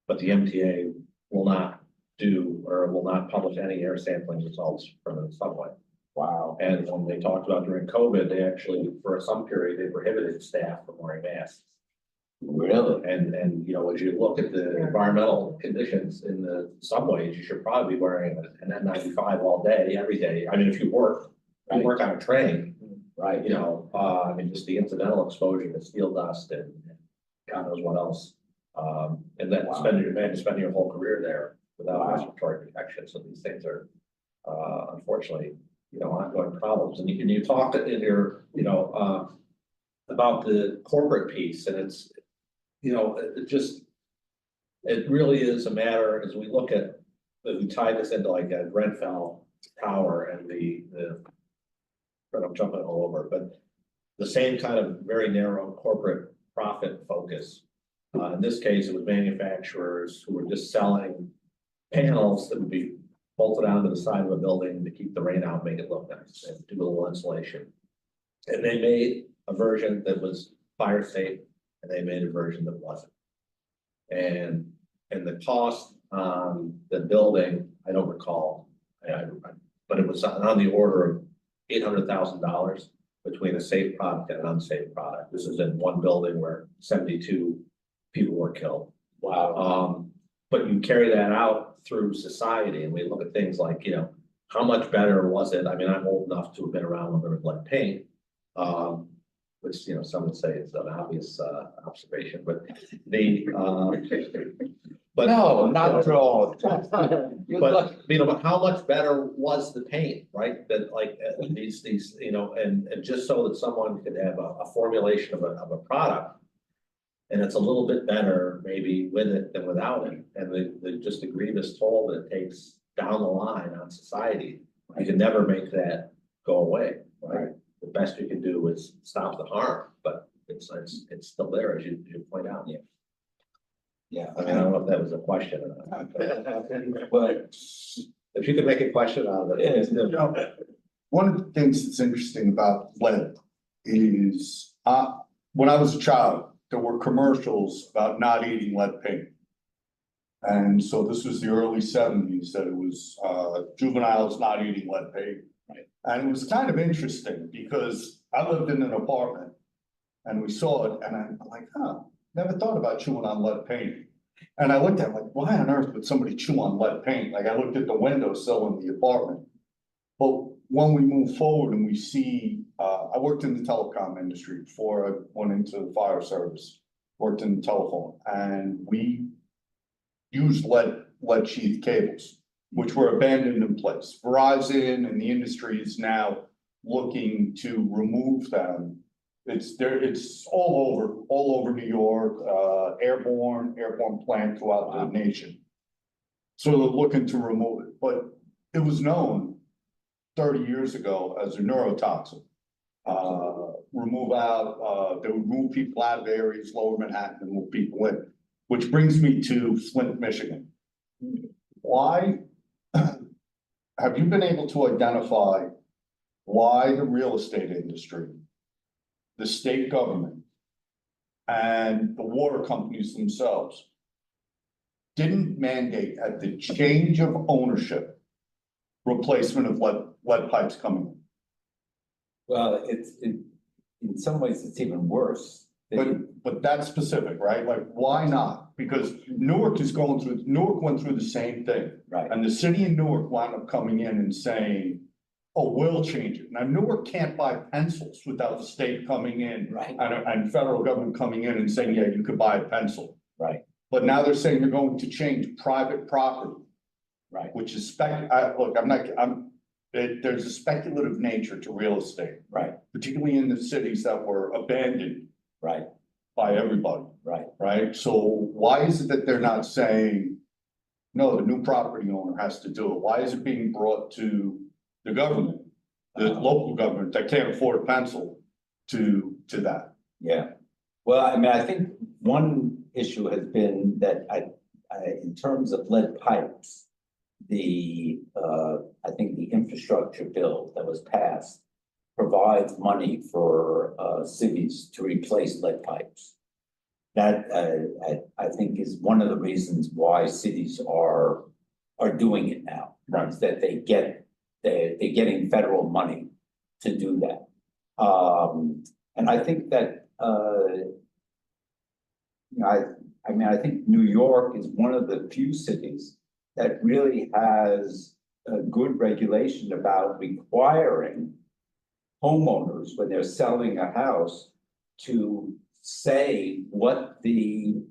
but the MTA will not do or will not publish any air sampling results from the subway. Wow. And when they talked about during COVID, they actually, for some period, they prohibited staff from wearing masks. Really? And, you know, as you look at the environmental conditions in the subways, you should probably be wearing an N95 all day, every day. I mean, if you work on a train, Right. you know, I mean, just the incidental exposure to steel dust and God knows what else. And then spending your whole career there without respiratory protection. So these things are, unfortunately, you know, ongoing problems. And you talk in your, you know, about the corporate piece, and it's, you know, it really is a matter as we look at, we tie this into like a Grenfell Tower and but I'm jumping all over, but the same kind of very narrow corporate profit focus. In this case, it was manufacturers who were just selling panels that would be bolted onto the side of a building to keep the rain out, make it look nice, and do a little insulation. And they made a version that was fire safe, and they made a version that wasn't. And the cost on the building, I don't recall, but it was on the order of $800,000 between a safe product and an unsafe product. This is in one building where 72 people were killed. Wow. But you carry that out through society, and we look at things like, you know, how much better was it? I mean, I'm old enough to have been around when there was lead paint, which, you know, some would say it's an obvious observation, but but No, not at all. but you know, but how much better was the paint, right? That like these you know, and just so that someone could have a formulation of a product, and it's a little bit better maybe with it than without it, and the just the grievous toll that it takes down the line on society. You can never make that go away, right? The best you can do is stop the harm, but it's still there, as you point out. Yeah. Yeah. I mean, I don't know if that was a question or not. But If you could make a question out of it. You know, one of the things that's interesting about lead is, when I was a child, there were commercials about not eating lead paint. And so this was the early 70s that it was, juveniles not eating lead paint. Right. And it was kind of interesting because I lived in an apartment and we saw it and I'm like, never thought about chewing on lead paint. And I looked at it like, why on earth would somebody chew on lead paint? Like I looked at the windowsill in the apartment. But when we move forward and we see, I worked in the telecom industry before I went into the fire service, worked in the telephone, and we used lead sheath cables, which were abandoned in place. Verizon and the industry is now looking to remove them. It's there, it's all over New York, airborne plant throughout the nation. So they're looking to remove it, but it was known 30 years ago as a neurotoxin. They would move people out of areas, lower Manhattan, and move people in, which brings me to Flint, Michigan. Why have you been able to identify why the real estate industry, the state government, and the water companies themselves didn't mandate at the change of ownership replacement of lead pipes coming in? well, in some ways, it's even worse. But that's specific, right? Like, why not? Because Newark went through the same thing. Right. And the city of Newark wound up coming in and saying, oh, we'll change it. Now, Newark can't buy pencils without the state coming in. Right. And federal government coming in and saying, yeah, you could buy a pencil. Right. But now they're saying they're going to change private property. Right. Which is there's a speculative nature to real estate. Right. Particularly in the cities that were abandoned. Right. By everybody. Right. Right? So why is it that they're not saying, no, the new property owner has to do it? Why is it being brought to the government, the local government that can't afford a pencil to that? Yeah. Well, I mean, I think one issue has been that in terms of lead pipes, I think the infrastructure bill that was passed provides money for cities to replace lead pipes. That I think is one of the reasons why cities are doing it now. Right. Is that they're getting federal money to do that. And I think that I think New York is one of the few cities that really has a good regulation about requiring homeowners when they're selling a house to say what the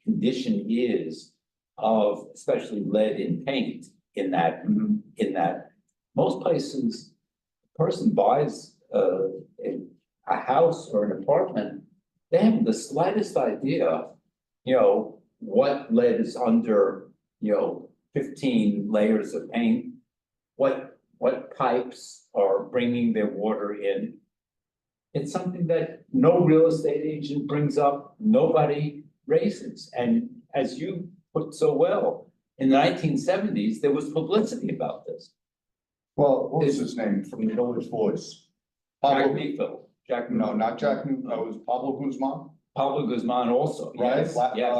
condition is of especially lead in paint in that most places, a person buys a house or an apartment, they haven't the slightest idea, what lead is under, 15 layers of paint, what pipes are bringing their water in. It's something that no real estate agent brings up, nobody raises. And as you put so well, in the 1970s, there was publicity about this. Well, what was his name from the Village Voice? Jack Meadville. No, not Jack Newton, that was Pablo Guzman, Pablo Guzman also, right? yes, yes.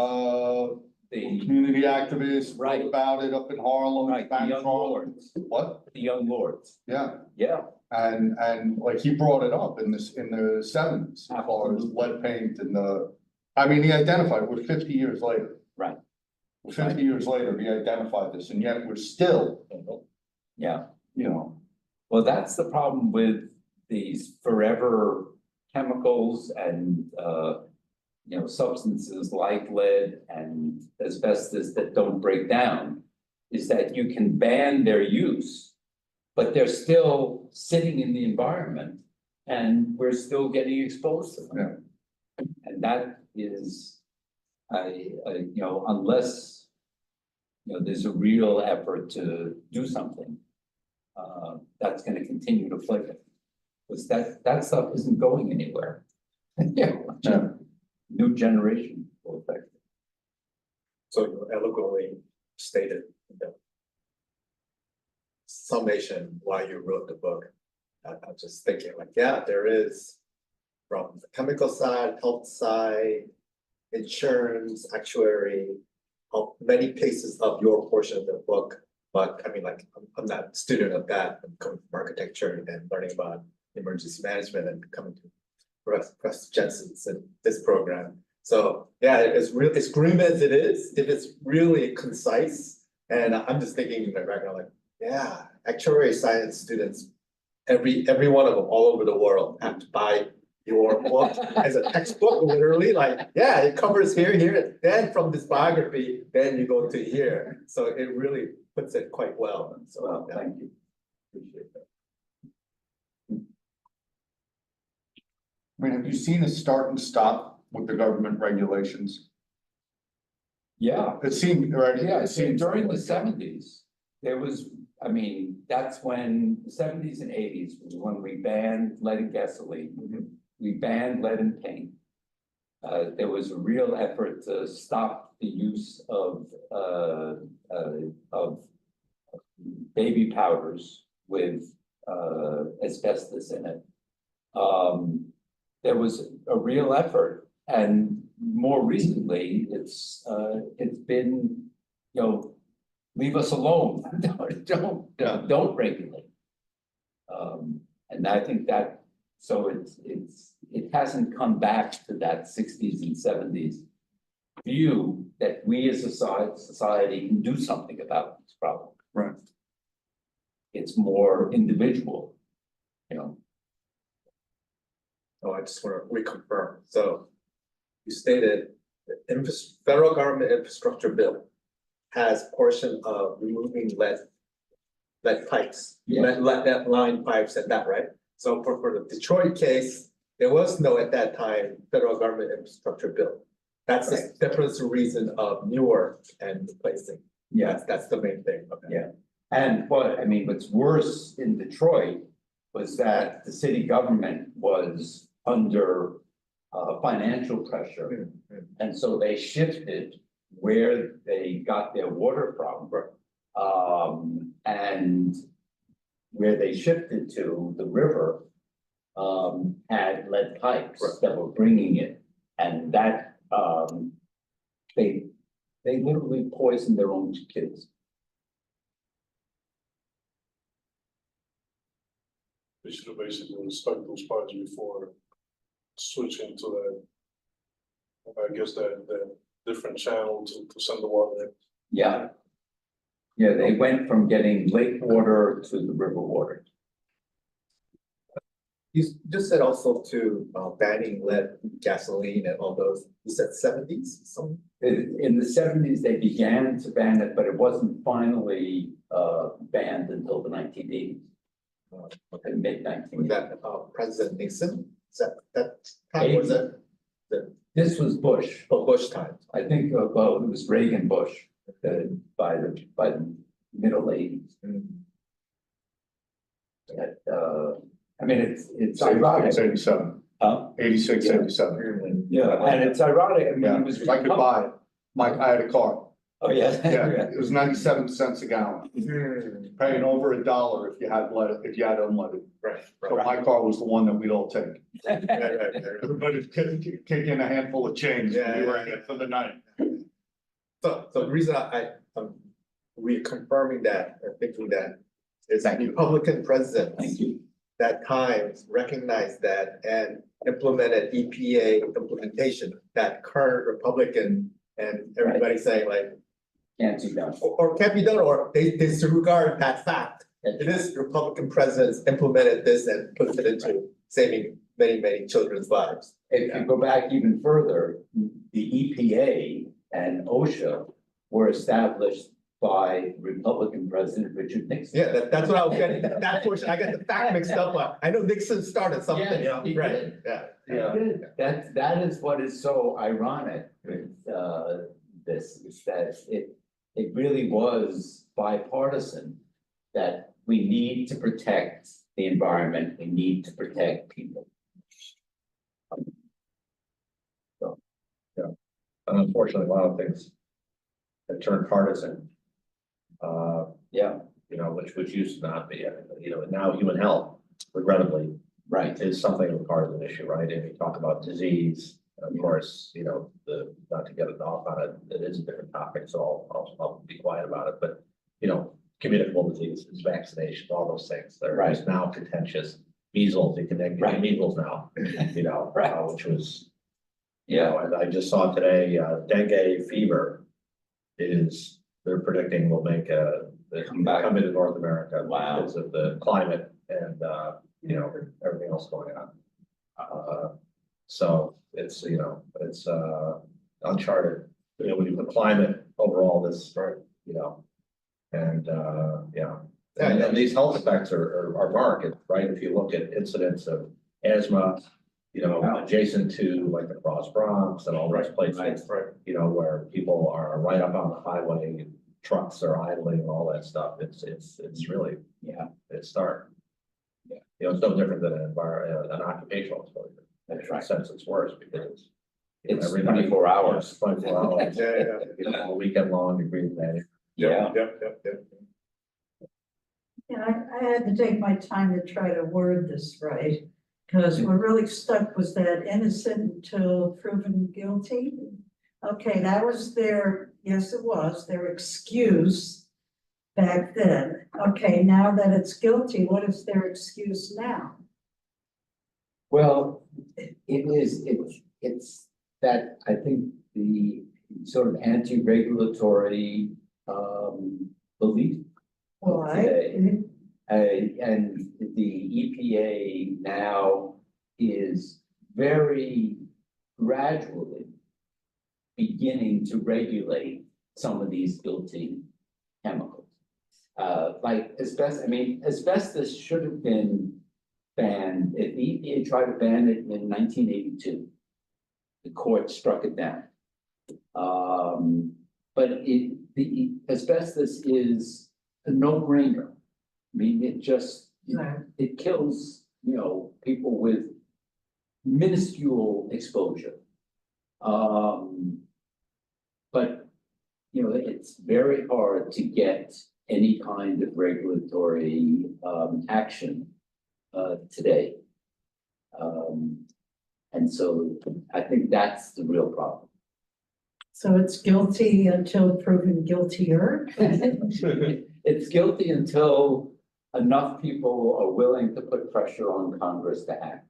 The Community activist, Right. wrote about it up in Harlem. Right, the Bank young Harlem. lords, What? the young lords, Yeah, yeah, and like he brought it up in the 70s, as far as lead paint and he identified, we're 50 years later. Right. 50 years later, he identified this, and yet we're still, yeah. well, that's the problem with these forever chemicals and, substances like lead and asbestos that don't break down, is that you can ban their use, but they're still sitting in the environment and we're still getting exposed to them. Yeah. And that is, unless, there's a real effort to do something, that's going to continue to flicker. Because that stuff isn't going anywhere. Yeah. New generation will affect it. So you eloquently stated the summation why you wrote the book. I'm just thinking there is from the chemical side, health side, insurance, actuary, many pieces of your portion of the book. But I'm not a student of that. I'm coming from architecture and learning about emergency management and coming to Professor Jensen's and this program. So yeah, it's grim as it is, if it's really concise. And I'm just thinking right now, actuarial science students, every one of them all over the world have to buy your book as a textbook, literally. It covers here. Then from this biography, then you go to here. So it really puts it quite well. So thank you. Appreciate that. have you seen a start and stop with the government regulations? Yeah. It seemed, right? Yeah, it seemed during the like that. 70s, there was, that's when the 70s and 80s was when we banned lead in gasoline. We banned lead in paint. There was a real effort to stop the use of baby powders with asbestos in it. There was a real effort, and more recently, it's been, leave us alone. Don't regulate. And I think that it hasn't come back to that 60s and 70s view that we as a society can do something about this problem. Right. It's more individual, Oh, I just want to reconfirm. So you stated the federal government infrastructure bill has portion of removing lead pipes, Yeah. lead line pipes and that, right? So for the Detroit case, there was no at that time federal government infrastructure bill. That's the difference reason of Newark and replacing. Yeah. That's the main thing. Okay. Yeah. And what's worse in Detroit was that the city government was under financial pressure. And so they shifted where they got their water from. And where they shifted to, the river, had lead pipes that were bringing it. And that, they literally poisoned their own kids. They should have basically stuck those pipes before switching to that. I guess that different channel to send the water in. Yeah. Yeah, they went from getting lake water to the river water. You just said also to banning lead gasoline and all those, you said seventies, something? In the seventies, they began to ban it, but it wasn't finally banned until the 1980s. Okay. Mid Was 1980s. that President Nixon? Is that time, or was that This was Bush. Bush time? I think, well, it was Reagan Bush by the middle 80s. I mean, it's ironic. 87, Huh? 86, 87. Yeah, and it's ironic. I mean, Yeah, it was. if I could buy it, Mike, I had a car. Oh, yeah. Yeah, it was 97 cents a gallon, paying over $1 if you had unleaded. Right, So my car was the one that we'd all take. right. Everybody'd kick in a handful of change, and we were in it for the night. So the reason I'm reconfirming that, or thinking that, is that Republican president Thank you. that time recognized that and implemented EPA implementation that current Republican and everybody saying like, Can't do that. or can't be done, or they disregard that fact. It is Republican presidents implemented this and puts it into saving many children's lives. If you go back even further, the EPA and OSHA were established by Republican President Richard Nixon. Yeah, that's what I was getting, that portion, I got the fact mixed up, I know Nixon started something, Yes, he right, did. yeah. That is what is so ironic with this, is that it really was bipartisan, that we need to protect the environment, we need to protect people. And unfortunately, a lot of things have turned partisan. Yeah, You know, which used to not be, you know, and now human health, regrettably, right. is something of a partisan issue, right? And we talk about disease, of course, you know, not to get it off on it, it is a different topic, so I'll be quiet about it, but, you know, communicable diseases, vaccinations, all those things, they're Right. just now contentious. Measles, you can get Right. measles now, you know, Right. which was, you Yeah, know, and I just saw today, dengue fever is, they're predicting will make Come back. come into North America. Wow. Because of the climate and, you know, everything else going on. So it's, you know, it's, uncharted, you know, when you put climate overall, this, you know, and, yeah. And these health effects are marked, right? If you look at incidents of asthma, you know, adjacent to like the Cross Bronx and all those places, you know, where people are right up on the highway, trucks are idling and all that stuff. It's really, yeah, it's stark. Yeah. You know, it's no different than an occupational exposure. that's In a right. sense, it's worse because it's. you know, It's every night- 24 hours. 24 hours. Yeah. You know, all weekend long, you breathe that in. Yeah, Yep. Yeah, I had to take my time to try to word this right, because we're really stuck with that innocent until proven guilty. Okay, that was yes, it was their excuse back then. Okay, now that it's guilty, what is their excuse now? well, it's that, I think the sort of anti-regulatory belief. Why? And the EPA now is very gradually beginning to regulate some of these guilty chemicals. Like asbestos, I mean, asbestos should have been banned. If the EPA tried to ban it in 1982, the court struck it down. But the asbestos is a no-brainer. I mean, it just, Right. it kills, you know, people with minuscule exposure. But, you know, it's very hard to get any kind of regulatory action today. And so I think that's the real problem. So it's guilty until proven guiltier. It's guilty until enough people are willing to put pressure on Congress to act.